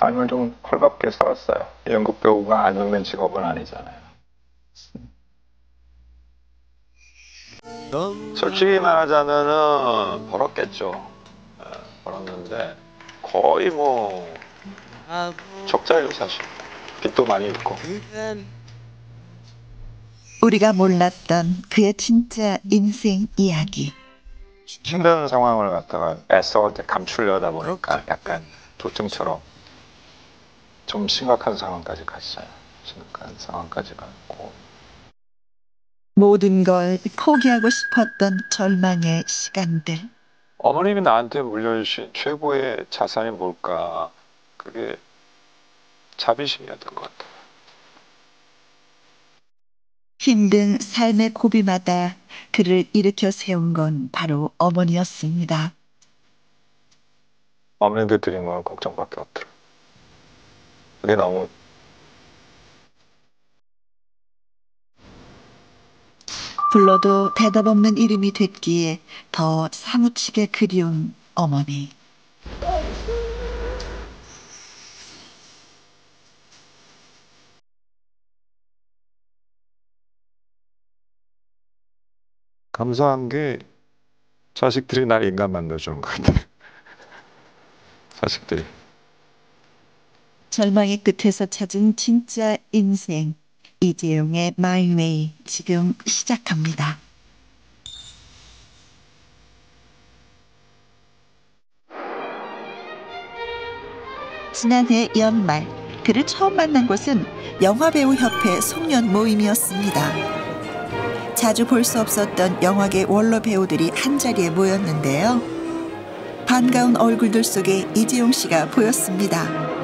삶을 좀 헐겁게 살았어요. 연극 배우가 안정된 직업은 아니잖아요. 솔직히 말하자면은 벌었겠죠. 벌었는데 거의 뭐 적자예요 사실. 빚도 많이 있고. 우리가 몰랐던 그의 진짜 인생 이야기. 힘든 상황을 갖다가 애써 감추려다 보니까 약간 도증처럼 좀 심각한 상황까지 갔어요. 심각한 상황까지 갔고. 모든 걸 포기하고 싶었던 절망의 시간들. 어머님이 나한테 물려주신 최고의 자산이 뭘까? 그게 자비심이었던 것 같아요. 힘든 삶의 고비마다 그를 일으켜 세운 건 바로 어머니였습니다. 어머님들 드린 건 걱정밖에 없더라고요. 그게 너무 불러도 대답 없는 이름이 됐기에 더 사무치게 그리운 어머니. 감사한 게 자식들이 날 인간 만들어주는 것 같아요. 자식들이. 절망의 끝에서 찾은 진짜 인생. 이재용의 마이웨이 지금 시작합니다. 지난해 연말 그를 처음 만난 곳은 영화배우협회 송년 모임이었습니다. 자주 볼 수 없었던 영화계 원로 배우들이 한자리에 모였는데요. 반가운 얼굴들 속에 이재용 씨가 보였습니다.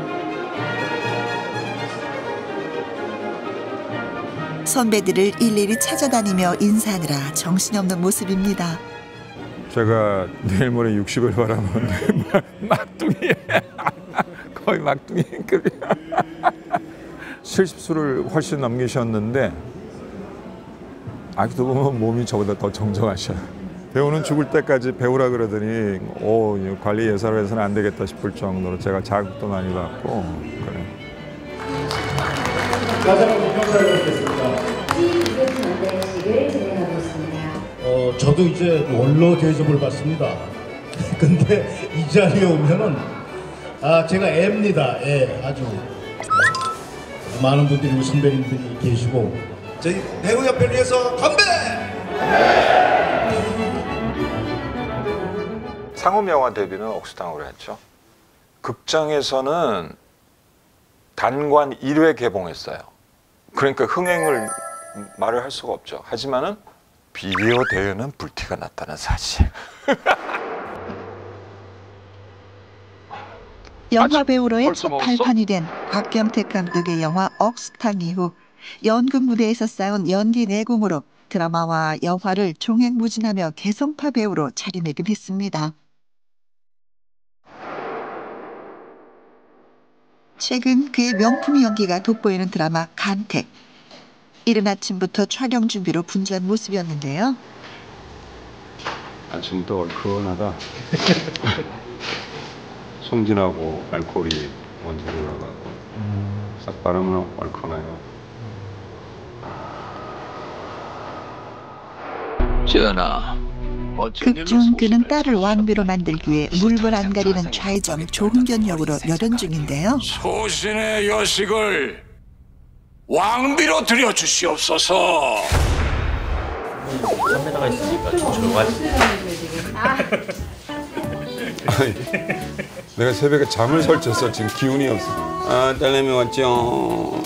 선배들을 일일이 찾아다니며 인사하느라 정신없는 모습입니다. 제가 내일 모레 60을 바라보는데 막둥이 거의 막둥이급이야. 70수를 훨씬 넘기셨는데 아직도 보면 몸이 저보다 더 정정하셔. 배우는 죽을 때까지 배우라 그러더니 관리 예사로 해서는 안 되겠다 싶을 정도로 제가 자극도 많이 받고 그래. 가장 평가를 받겠습니다. 시를 진행하고 있습니다. 저도 이제 원로 대접을 받습니다. 근데 이 자리에 오면은 제가 애입니다. 애 아주 많은 분들이 선배님들이 계시고 저희 배우협회를 위해서 건배! 상업 영화 데뷔는 억수당으로 했죠. 극장에서는 단관 1회 개봉했어요. 그러니까 흥행을 말을 할 수가 없죠. 하지만은 비디오 대회는 불티가 났다는 사실. 영화 배우로의 벌써 첫 먹었어? 발판이 된 곽경택 감독의 영화 억수탕 이후 연극 무대에서 쌓은 연기 내공으로 드라마와 영화를 종횡무진하며 개성파 배우로 자리매김했습니다. 최근 그의 명품 연기가 돋보이는 드라마 간택. 이른 아침부터 촬영 준비로 분주한 모습이었는데요. 아침부터 얼큰하다. 송진하고 알코올이 먼저 올라가고 싹 바르면 얼큰해요. 전하, 극중 그는 딸을 왕비로 만들기 위해 물불 안 가리는 좌회전 조흥견 역으로 열연 중인데요. 소신의 여식을 왕비로 들여주시옵소서. 카메라가 있으니까 좀 조용하지. 내가 새벽에 잠을 설쳤어. 지금 기운이 없어. 딸내미 왔죠.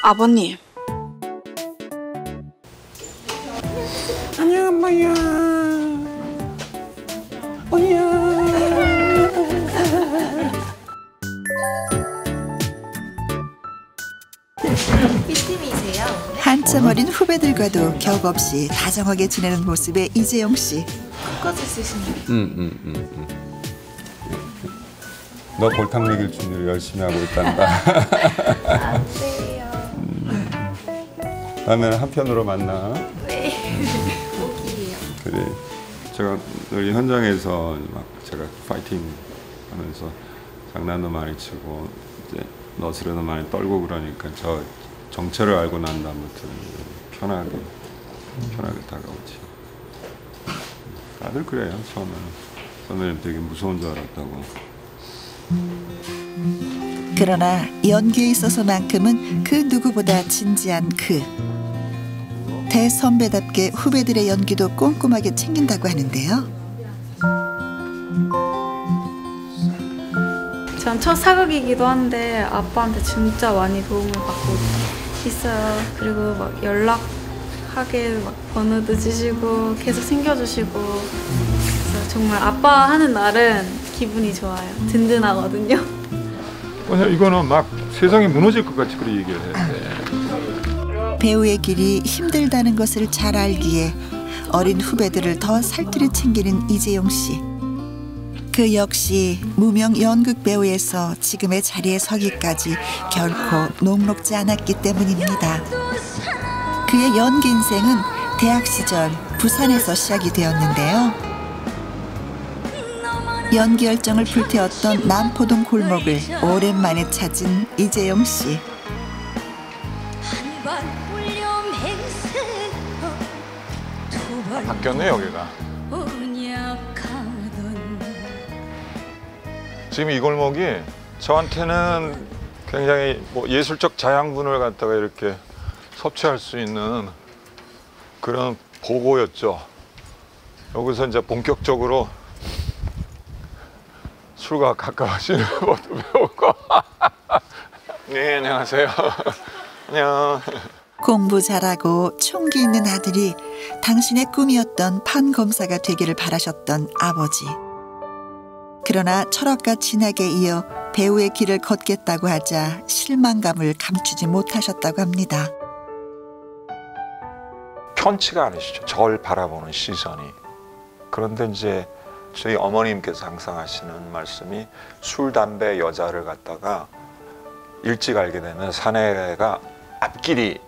아버님. 안녕 엄마야. 언니야. 한참 어린 후배들과도 격없이 다정하게 지내는 모습의 이재용 씨. 끝까지 쓰시는. 너 골탕 먹일 준비를 열심히 하고 있단다. 안 돼요. 다음에는 한편으로 만나. 네. 목이에요. 그래. 제가 늘 현장에서 막 제가 파이팅 하면서 장난도 많이 치고 이제 너스레도 많이 떨고 그러니까 저 정체를 알고 난 다음부터 편하게 다가오지. 다들 그래요. 처음에는 선배님 되게 무서운 줄 알았다고. 그러나 연기에 있어서만큼은 그 누구보다 진지한 그 대선배답게 후배들의 연기도 꼼꼼하게 챙긴다고 하는데요. 전 첫 사극이기도 한데 아빠한테 진짜 많이 도움을 받고 있어요. 그리고 막 연락하게 막 번호도 주시고 계속 챙겨주시고 그래서 정말 아빠 하는 날은 기분이 좋아요. 든든하거든요. 이거는 막 세상이 무너질 것 같이 그렇게 얘기를 했는데 배우의 길이 힘들다는 것을 잘 알기에 어린 후배들을 더 살뜰히 챙기는 이재용 씨. 그 역시 무명 연극 배우에서 지금의 자리에 서기까지 결코 녹록지 않았기 때문입니다. 그의 연기 인생은 대학 시절 부산에서 시작이 되었는데요. 연기 열정을 불태웠던 남포동 골목을 오랜만에 찾은 이재용 씨. 바뀌었네 여기가. 지금 이 골목이 저한테는 굉장히 뭐 예술적 자양분을 갖다가 이렇게 섭취할 수 있는 그런 보고였죠. 여기서 이제 본격적으로 술과 가까워지는 것도 배우고. 네, 안녕하세요. 안녕. 공부 잘하고 총기 있는 아들이 당신의 꿈이었던 판검사가 되기를 바라셨던 아버지. 그러나 철학과 진학에 이어 배우의 길을 걷겠다고 하자 실망감을 감추지 못하셨다고 합니다. 편치가 않으시죠. 저를 바라보는 시선이. 그런데 이제 저희 어머님께서 항상 하시는 말씀이 술, 담배, 여자를 갖다가 일찍 알게 되면 사내가 앞길이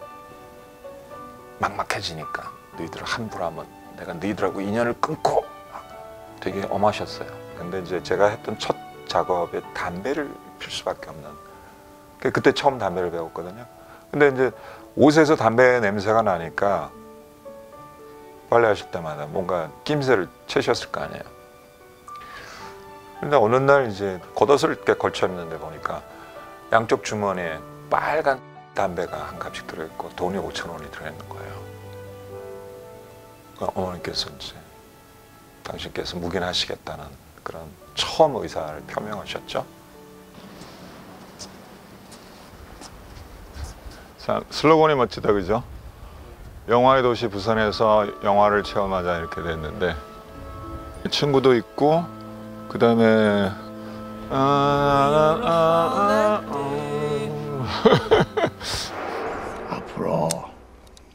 막막해지니까 너희들 함부로 하면 내가 너희들하고 인연을 끊고 되게 엄하셨어요. 근데 이제 제가 했던 첫 작업에 담배를 필 수밖에 없는. 그때 처음 담배를 배웠거든요. 근데 이제 옷에서 담배 냄새가 나니까 빨래하실 때마다 뭔가 낌새를 채셨을 거 아니에요. 근데 어느 날 이제 겉옷을 이렇게 걸쳐 입는데 보니까 양쪽 주머니에 빨간 담배가 한 갑씩 들어있고 돈이 5,000원이 들어있는 거예요. 그러니까 어머니께서 이제 당신께서 묵인하시겠다는 그런 처음 의사를 표명하셨죠. 자, 슬로건이 멋지다, 그죠? 영화의 도시 부산에서 영화를 체험하자 이렇게 됐는데 친구도 있고 그 다음에 앞으로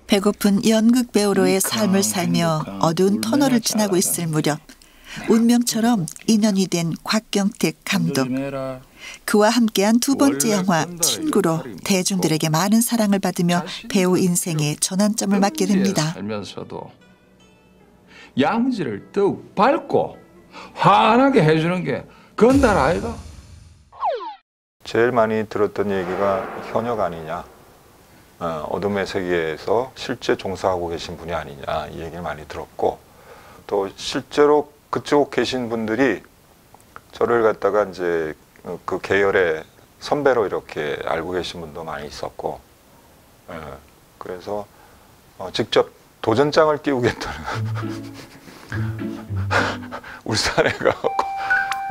배고픈 연극 배우로의 삶을 살며 어두운 터널을 지나고 있을 무렵 운명처럼 인연이 된 곽경택 감독. 그와 함께한 두 번째 영화 친구로 대중들에게 많은 사랑을 받으며 배우 인생의 전환점을 맞게 됩니다. 살면서도 양지를 더욱 밝고 환하게 해주는 게 건달 아이가? 제일 많이 들었던 얘기가 현역 아니냐, 어둠의 세계에서 실제 종사하고 계신 분이 아니냐 이 얘기를 많이 들었고, 또 실제로 그쪽 계신 분들이 저를 갖다가 이제 그 계열의 선배로 이렇게 알고 계신 분도 많이 있었고, 그래서 직접 도전장을 띄우겠다는 울산에 가고,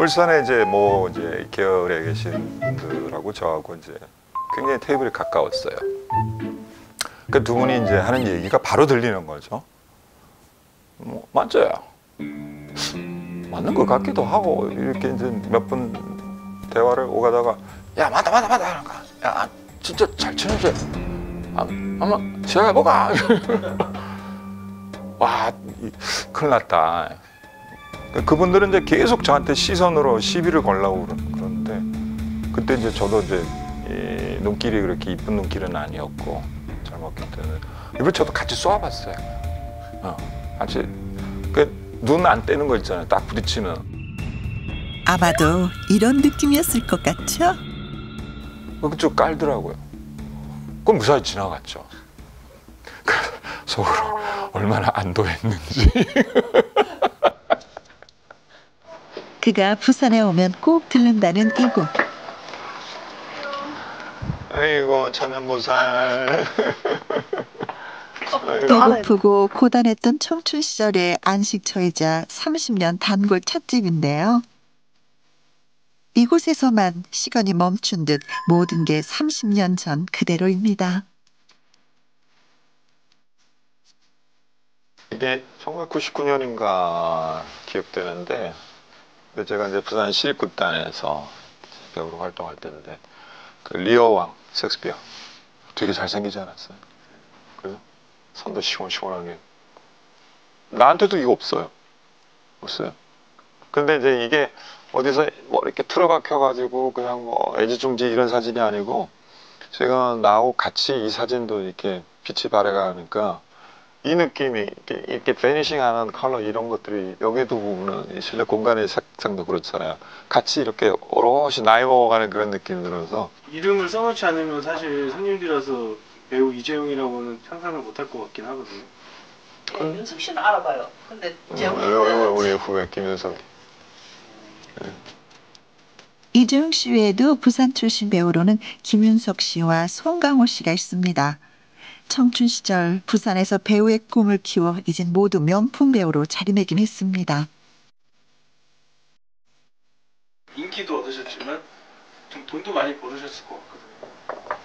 울산에 이제 뭐 이제 계열에 계신 분들하고 저하고 이제 굉장히 테이블이 가까웠어요. 그 두 분이 이제 하는 얘기가 바로 들리는 거죠. 뭐 맞아요. 맞는 것 같기도 하고, 이렇게 이제 몇 분 대화를 오가다가 야 맞다 야 진짜 잘 치는지 한번 시작해보가. 와 큰일 났다. 그분들은 이제 계속 저한테 시선으로 시비를 걸려고 그러는데, 그때 이제 저도 이제 이 눈길이 그렇게 이쁜 눈길은 아니었고 잘못기 때문에 이걸 저도 같이 쏘아봤어요. 같이 눈 안 떼는 거 있잖아요. 딱 부딪히면. 아마도 이런 느낌이었을 것 같죠? 쭉 깔더라고요. 그럼 무사히 지나갔죠. 속으로 얼마나 안도했는지. 그가 부산에 오면 꼭 들른다는 이곳. 아이고 천연보살. 배고프고 고단했던 청춘 시절의 안식처이자 30년 단골 찻집인데요. 이곳에서만 시간이 멈춘 듯 모든 게 30년 전 그대로입니다. 이게 1999년인가 기억되는데 제가 이제 부산 시립극단에서 배우로 활동할 때인데 그 리어 왕 셰익스피어 되게 잘생기지 않았어요? 그래서 손도 시원시원하게 나한테도 이거 없어요. 근데 이제 이게 어디서 뭐 이렇게 틀어박혀가지고 그냥 뭐 애지중지 이런 사진이 아니고 제가 나하고 같이 이 사진도 이렇게 빛이 발해가니까 이 느낌이 이렇게 베니싱하는 컬러 이런 것들이 여기도 보면은 실내 공간의 색상도 그렇잖아요. 같이 이렇게 오롯이 나이 먹어가는 그런 느낌이 들어서 이름을 써놓지 않으면 사실 손님들이라서 배우 이재용이라고는 상상을 못할 것 같긴 하거든요. 네, 윤석 씨는 알아봐요. 근데 우리 후배 김윤석. 이재용 씨 외에도 부산 출신 배우로는 김윤석 씨와 송강호 씨가 있습니다. 청춘 시절 부산에서 배우의 꿈을 키워 이젠 모두 명품 배우로 자리매김했습니다. 인기도 얻으셨지만 좀 돈도 많이 벌으셨을 것 같거든요.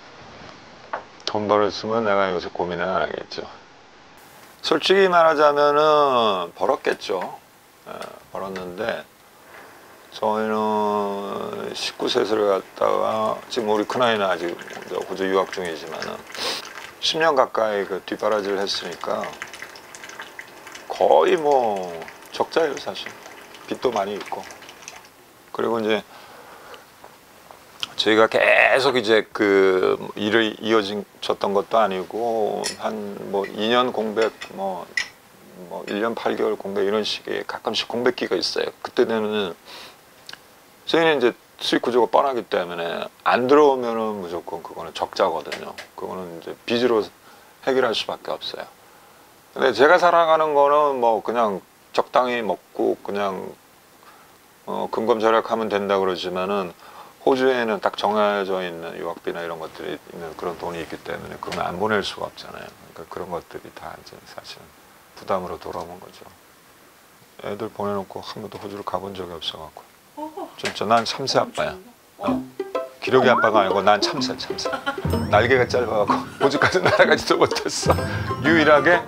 돈 벌었으면 내가 요새 고민을 안 하겠죠. 솔직히 말하자면은 벌었겠죠. 벌었는데 저희는 19세를 갔다가 지금 우리 큰아이는 아직 호주 유학 중이지만은 10년 가까이 그 뒷바라지를 했으니까 거의 뭐 적자예요 사실. 빚도 많이 있고. 그리고 이제 저희가 계속 이제 그 일을 이어졌던 것도 아니고 한 뭐 2년 공백 뭐 1년 8개월 공백 이런 식의 가끔씩 공백기가 있어요. 그때는 저희는 이제 수익 구조가 뻔하기 때문에 안 들어오면은 무조건 그거는 적자거든요. 그거는 이제 빚으로 해결할 수밖에 없어요. 근데 제가 살아가는 거는 뭐 그냥 적당히 먹고 그냥 근검절약하면 된다 그러지만은 호주에는 딱 정해져 있는 유학비나 이런 것들이 있는 그런 돈이 있기 때문에 그건 안 보낼 수가 없잖아요. 그러니까 그런 것들이 다 이제 사실은 부담으로 돌아오는 거죠. 애들 보내놓고 한 번도 호주를 가본 적이 없어갖고 진짜 난 참새 아빠야. 기러기 아빠가 아니고 난 참새. 날개가 짧아갖고 호주까지 날아가지도 못했어. 유일하게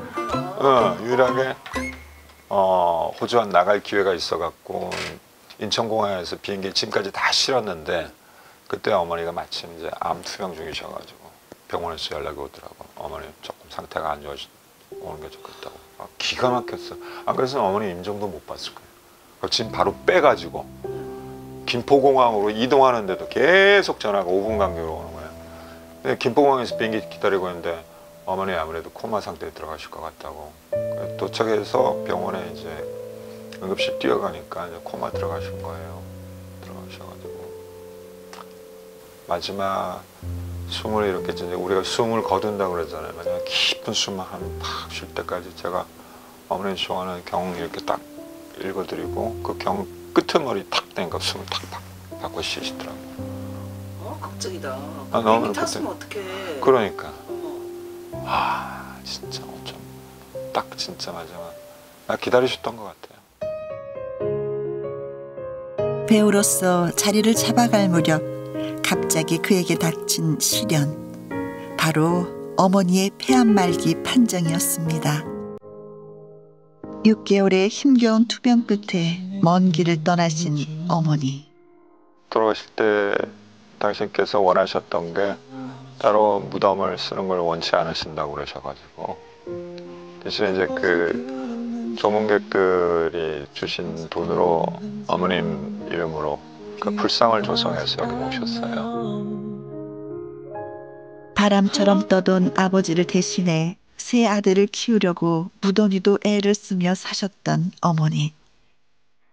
호주 한 나갈 기회가 있어갖고 인천공항에서 비행기 짐까지 다 실었는데 그때 어머니가 마침 이제 암 투병 중이셔가지고 병원에서 연락이 오더라고. 어머니 조금 상태가 안 좋아서 오는 게 좋겠다고. 기가 막혔어. 안 그래서 어머니 임종도 못 봤을 거예요. 짐 바로 빼가지고 김포공항으로 이동하는데도 계속 전화가 5분 간격으로 오는 거예요. 근데 김포공항에서 비행기 기다리고 있는데 어머니 아무래도 코마 상태에 들어가실 것 같다고. 도착해서 병원에 이제 응급실 뛰어가니까 이제 코마 들어가신 거예요. 들어가셔가지고 마지막 숨을 이렇게 이제 우리가 숨을 거둔다 그러잖아요. 마지막 깊은 숨을 한 팍 쉴 때까지 제가 어머니 좋아하는 경 이렇게 딱 읽어드리고 그 경 끄트머리 탁 땡겨 숨을 탁 받고 쉬시더라고요. 걱정이다. 너무 탔으면 어떡해. 그러니까. 진짜 어쩜 딱 진짜 마지막 나 기다리셨던 것 같아요. 배우로서 자리를 잡아갈 무렵 갑자기 그에게 닥친 시련. 바로 어머니의 폐암 말기 판정이었습니다. 6개월의 힘겨운 투병 끝에 먼 길을 떠나신 어머니. 돌아가실 때 당신께서 원하셨던 게 따로 무덤을 쓰는 걸 원치 않으신다고 그러셔가지고 대신에 이제 그 조문객들이 주신 돈으로 어머님 이름으로 그 불상을 조성해서 여기 모셨어요. 바람처럼 떠돈 아버지를 대신해 세 아들을 키우려고 무더니도 애를 쓰며 사셨던 어머니.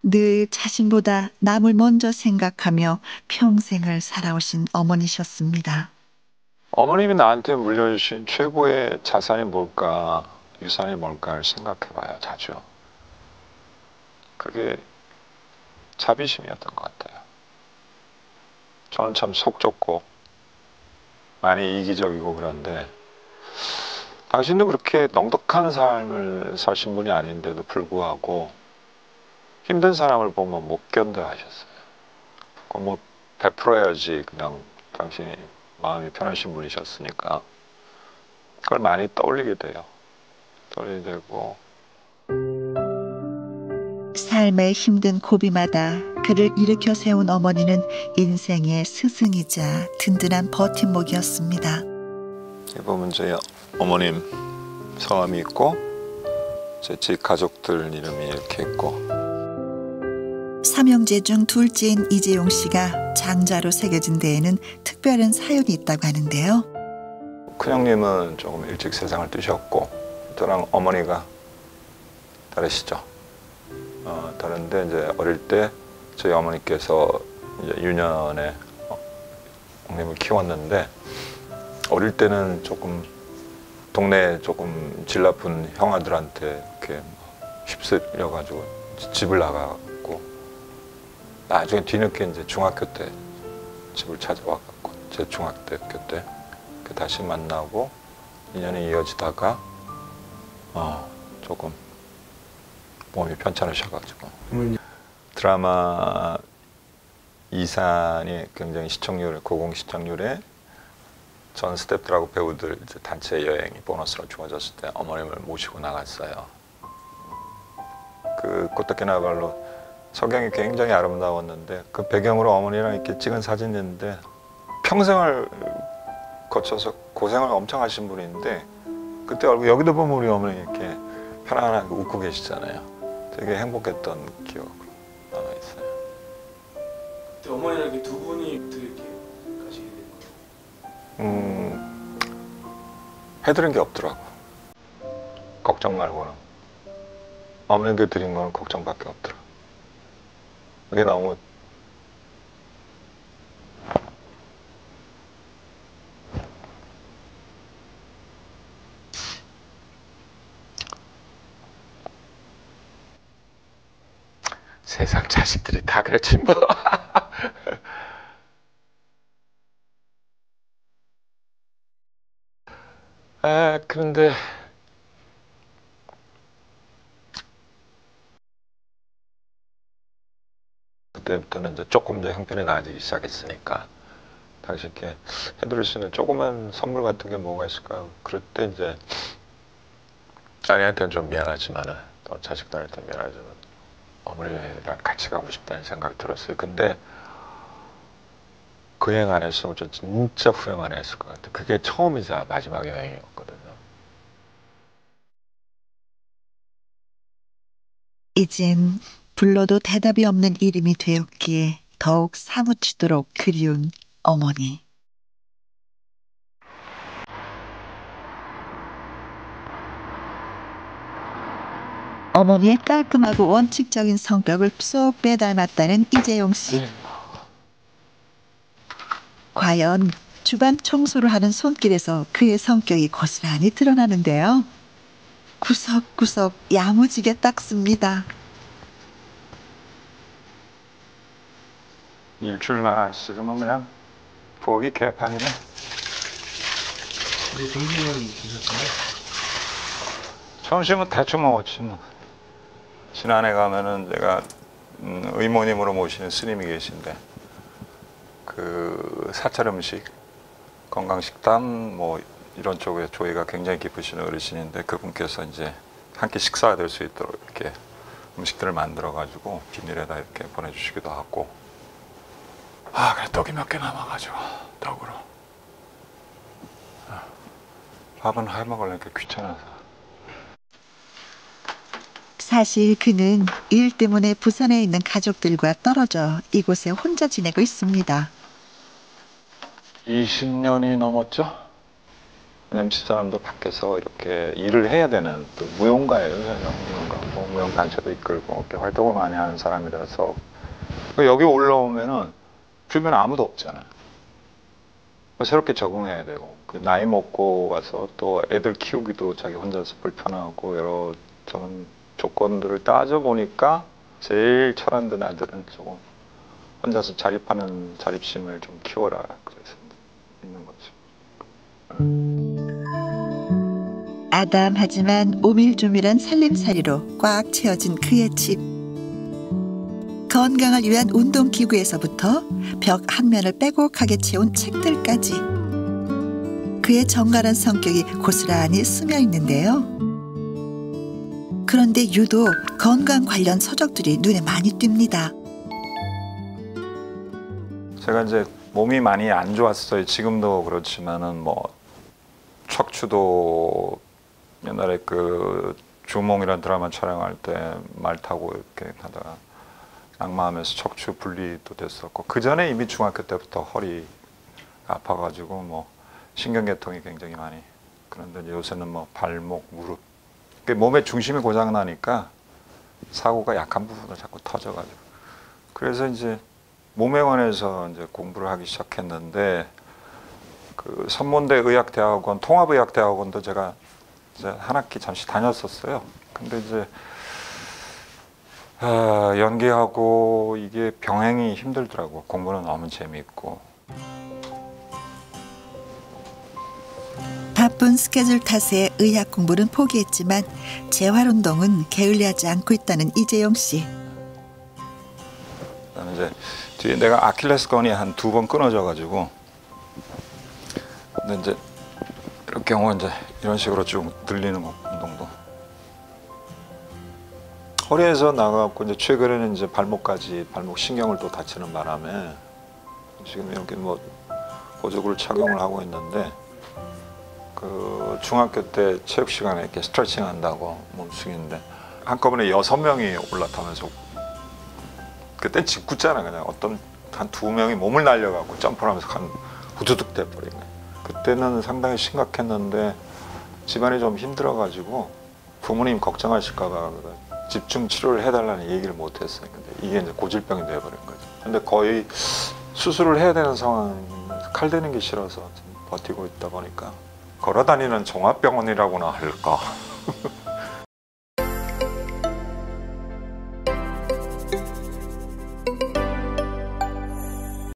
늘 자신보다 남을 먼저 생각하며 평생을 살아오신 어머니셨습니다. 어머님이 나한테 물려주신 최고의 자산이 뭘까, 유산이 뭘까를 생각해봐요, 자주. 그게 자비심이었던 것 같아요. 저는 참 속 좁고 많이 이기적이고 그런데 당신도 그렇게 넉넉한 삶을 사신 분이 아닌데도 불구하고 힘든 사람을 보면 못 견뎌 하셨어요. 그건 뭐 베풀어야지 그냥 당신이 마음이 편하신 분이셨으니까 그걸 많이 떠올리게 돼요. 떠올리게 되고 삶의 힘든 고비마다 그를 일으켜 세운 어머니는 인생의 스승이자 든든한 버팀목이었습니다. 이 보면 제 어머님 성함이 있고 제 집 가족들 이름이 이렇게 있고 삼형제 중 둘째인 이재용 씨가 장자로 새겨진 데에는 특별한 사연이 있다고 하는데요. 큰형님은 조금 일찍 세상을 뜨셨고 저랑 어머니가 다르시죠. 다른데 이제 어릴 때 저희 어머니께서 이제 유년에 형님을 키웠는데 어릴 때는 조금 동네 조금 질 나쁜 형아들한테 이렇게 휩쓸려가지고 집을 나가고 나중에 뒤늦게 이제 중학교 때 집을 찾아와갖고 제 중학교 때 다시 만나고 인연이 이어지다가 조금 몸이 편찮으셔가지고 드라마 이산이 굉장히 고공 시청률에 전 스태프들하고 배우들 이제 단체 여행이 보너스로 주어졌을 때 어머님을 모시고 나갔어요. 그 코타키나발루 석양이 굉장히 아름다웠는데 그 배경으로 어머니랑 이렇게 찍은 사진인데 평생을 거쳐서 고생을 엄청 하신 분인데 그때 얼굴 여기도 보면 우리 어머니 이렇게 편안하게 웃고 계시잖아요. 되게 행복했던 기억 남아있어요. 그때 어머니랑 이렇게 두 분이 어떻게 이렇게 가시게 된 거예요? 해드린 게 없더라고. 걱정 말고는. 어머니께 드린 건 걱정밖에 없더라. 이게 너무 세상 자식들이 다 그렇지 뭐. 그런데 그때부터는 이제 조금 더 형편이 나아지기 시작했으니까 당신께 해드릴 수 있는 조그만 선물 같은 게 뭐가 있을까? 그럴 때 이제 아내한테는 좀 미안하지만은 또 자식들한테 미안하지만 어머니랑 같이 가고 싶다는 생각이 들었어요. 근데 그 여행 안 했으면 저 진짜 후회 많이 했을 것 같아요. 그게 처음이자 마지막 여행이었거든요. 이젠 불러도 대답이 없는 이름이 되었기에 더욱 사무치도록 그리운 어머니. 어머니의 깔끔하고 원칙적인 성격을 쏙 빼닮았다는 이재용 씨. 과연 주방 청소를 하는 손길에서 그의 성격이 고스란히 드러나는데요. 구석구석 야무지게 닦습니다. 일주일만 쓰면 그냥 부엌이 개판이네. 근데 정신이 드셨어요? 점심은 대충 먹었지 뭐. 지난해 가면은 내가 의모님으로 모시는 스님이 계신데 그 사찰 음식, 건강식단 뭐 이런 쪽에 조예가 굉장히 깊으신 어르신인데 그분께서 이제 한 끼 식사가 될 수 있도록 이렇게 음식들을 만들어 가지고 비닐에다 이렇게 보내주시기도 하고 그래 떡이 몇 개 남아가지고 떡으로 밥은 해 먹으려니까 귀찮아서. 사실 그는 일 때문에 부산에 있는 가족들과 떨어져 이곳에 혼자 지내고 있습니다. 20년이 넘었죠? 왜냐면 집사람도 밖에서 이렇게 일을 해야 되는 또 무용가예요. 무용가, 뭐 무용단체도 이끌고 이렇게 활동을 많이 하는 사람이라서 여기 올라오면은 주변에 아무도 없잖아요. 새롭게 적응해야 되고 그 나이 먹고 와서 또 애들 키우기도 자기 혼자서 불편하고 여러 저런 조건들을 따져보니까 제일 철안든 아들은 조금 혼자서 자립하는 자립심을 좀 키워라 그래서 있는 거죠. 아담하지만 오밀조밀한 살림살이로 꽉 채워진 그의 집. 건강을 위한 운동기구에서부터 벽 한 면을 빼곡하게 채운 책들까지 그의 정갈한 성격이 고스란히 스며 있는데요. 그런데 유독 건강 관련 서적들이 눈에 많이 띕니다. 제가 이제 몸이 많이 안 좋았어요. 지금도 그렇지만은 뭐 척추도 옛날에 그 주몽이라는 드라마 촬영할 때 말 타고 이렇게 하다가 낙마하면서 척추 분리도 됐었고 그 전에 이미 중학교 때부터 허리 아파가지고 뭐 신경계통이 굉장히 많이 그런데 요새는 뭐 발목, 무릎 몸의 중심이 고장 나니까 사고가 약한 부분을 자꾸 터져가지고 그래서 이제 몸에 관해서 이제 공부를 하기 시작했는데 그 선문대 의학대학원, 통합의학대학원도 제가 이제 한 학기 잠시 다녔었어요. 근데 이제 연기하고 이게 병행이 힘들더라고. 공부는 너무 재미있고. 바쁜 스케줄 탓에 의학 공부는 포기했지만 재활운동은 게을리하지 않고 있다는 이재용 씨. 그다음에 이제 뒤에 내가 아킬레스건이 한 2번 끊어져가지고 근데 이제 이럴 경우 이제 이런 식으로 쭉 늘리는 운동도 허리에서 나가고 이제 최근에는 이제 발목까지 발목 신경을 또 다치는 바람에 지금 이렇게 뭐 보조구를 착용을 하고 있는데 그 중학교 때 체육 시간에 이렇게 스트레칭 한다고 몸숙이는데 한꺼번에 6명이 올라타면서 그때 짓궂잖아. 그냥 어떤 한 2명이 몸을 날려가고 점프를 하면서 한 후두둑 돼버린 거야. 그때는 상당히 심각했는데 집안이 좀 힘들어가지고 부모님 걱정하실까 봐 집중 치료를 해달라는 얘기를 못했어요. 근데 이게 이제 고질병이 돼버린 거죠. 근데 거의 수술을 해야 되는 상황에서 칼 대는 게 싫어서 버티고 있다 보니까 걸어다니는 종합병원이라고나 할까.